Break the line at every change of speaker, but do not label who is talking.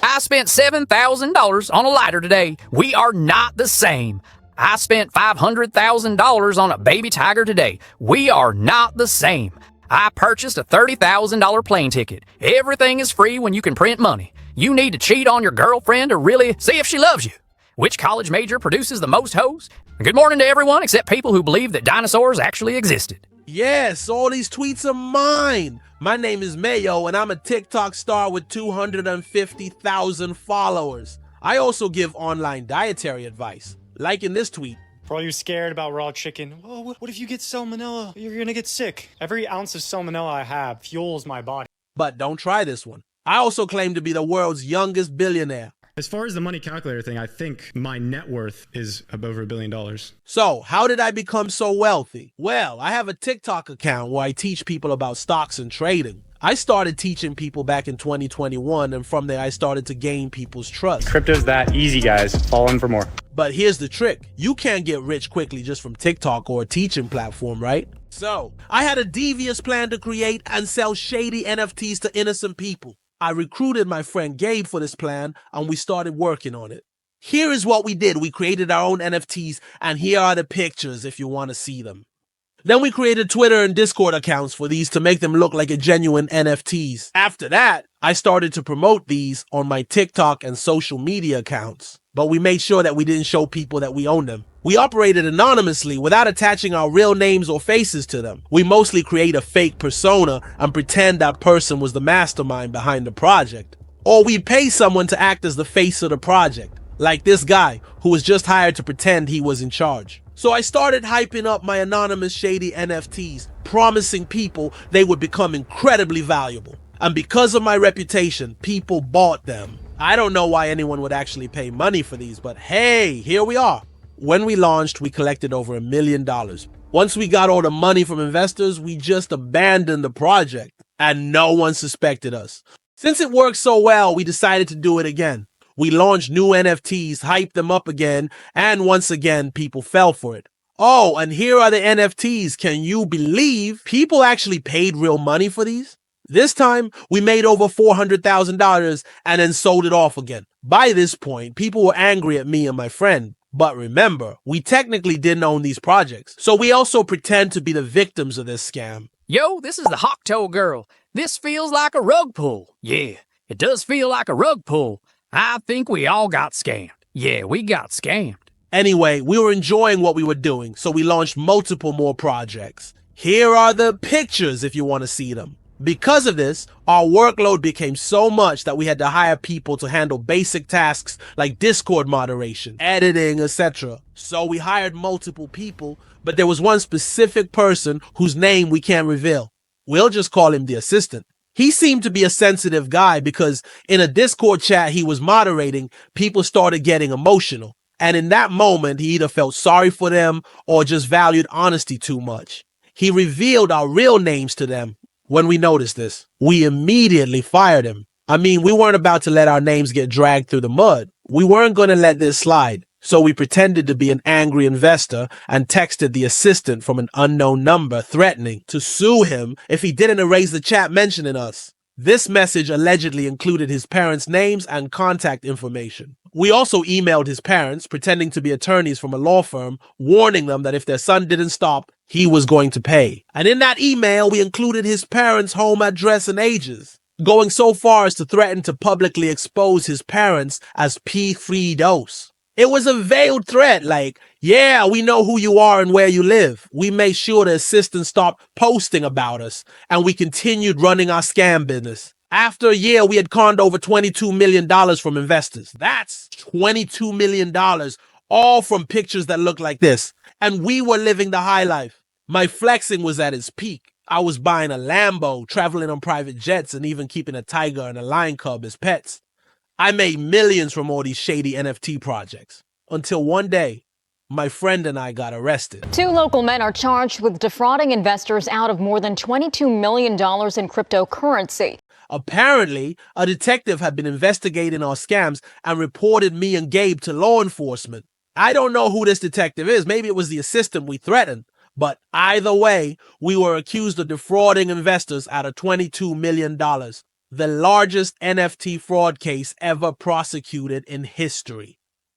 I spent $7,000 on a lighter today. We are not the same. I spent $500,000 on a baby tiger today. We are not the same. I purchased a $30,000 plane ticket. Everything is free when you can print money. You need to cheat on your girlfriend to really see if she loves you. Which college major produces the most hoes? Good morning to everyone except people who believe that dinosaurs actually existed.
Yes, all these tweets are mine. My name is Mayo, and I'm a TikTok star with 250,000 followers. I also give online dietary advice, like in this tweet.
For all you scared about raw chicken, oh, what if you get salmonella? You're gonna get sick. Every ounce of salmonella I have fuels my body.
But don't try this one. I also claim to be the world's youngest billionaire.
As far as the money calculator thing, I think my net worth is over $1 billion.
So, how did I become so wealthy? Well, I have a TikTok account where I teach people about stocks and trading. I started teaching people back in 2021, and from there I started to gain people's trust.
Crypto's that easy, guys. Fall in for more.
But here's the trick. You can't get rich quickly just from TikTok or a teaching platform, right? So, I had a devious plan to create and sell shady NFTs to innocent people. I recruited my friend Gabe for this plan, and we started working on it. Here is what we did. We created our own NFTs, and here are the pictures if you want to see them. Then we created Twitter and Discord accounts for these to make them look like a genuine NFTs. After that, I started to promote these on my TikTok and social media accounts. But we made sure that we didn't show people that we own them. We operated anonymously without attaching our real names or faces to them. We mostly create a fake persona and pretend that person was the mastermind behind the project. Or we'd pay someone to act as the face of the project, like this guy who was just hired to pretend he was in charge. So I started hyping up my anonymous shady NFTs, promising people they would become incredibly valuable. And because of my reputation, people bought them. I don't know why anyone would actually pay money for these, but hey, here we are. When we launched, we collected over $1 million. Once we got all the money from investors, we just abandoned the project, and no one suspected us. Since it worked so well, we decided to do it again. We launched new NFTs, hyped them up again, and once again, people fell for it. Oh, and here are the NFTs. Can you believe people actually paid real money for these? This time, we made over $400,000 and then sold it off again. By this point, people were angry at me and my friend. But remember, we technically didn't own these projects, so we also pretend to be the victims of this scam.
Yo, this is the Hawktoe girl. This feels like a rug pull. Yeah, it does feel like a rug pull. I think we all got scammed. Yeah, we got scammed.
Anyway, we were enjoying what we were doing, so we launched multiple more projects. Here are the pictures if you want to see them. Because of this, our workload became so much that we had to hire people to handle basic tasks like Discord moderation, editing, etc. So we hired multiple people, but there was one specific person whose name we can't reveal. We'll just call him the assistant. He seemed to be a sensitive guy because in a Discord chat he was moderating, people started getting emotional. And in that moment, he either felt sorry for them or just valued honesty too much. He revealed our real names to them. When we noticed this, we immediately fired him. I mean, we weren't about to let our names get dragged through the mud. We weren't going to let this slide. So we pretended to be an angry investor and texted the assistant from an unknown number threatening to sue him if he didn't erase the chat mentioning us. This message allegedly included his parents' names and contact information. We also emailed his parents, pretending to be attorneys from a law firm, warning them that if their son didn't stop, he was going to pay. And in that email, we included his parents' home address and ages, going so far as to threaten to publicly expose his parents as P3dos. It was a veiled threat like, yeah, we know who you are and where you live. We made sure the assistant stopped posting about us, and we continued running our scam business. After a year, we had conned over $22 million from investors. That's $22 million, all from pictures that look like this. And we were living the high life. My flexing was at its peak. I was buying a Lambo, traveling on private jets, and even keeping a tiger and a lion cub as pets. I made millions from all these shady NFT projects. Until one day, my friend and I got arrested.
2 local men are charged with defrauding investors out of more than $22 million in cryptocurrency.
Apparently, a detective had been investigating our scams and reported me and Gabe to law enforcement. I don't know who this detective is. Maybe it was the assistant we threatened. But either way, we were accused of defrauding investors out of $22 million. the largest NFT fraud case ever prosecuted in history.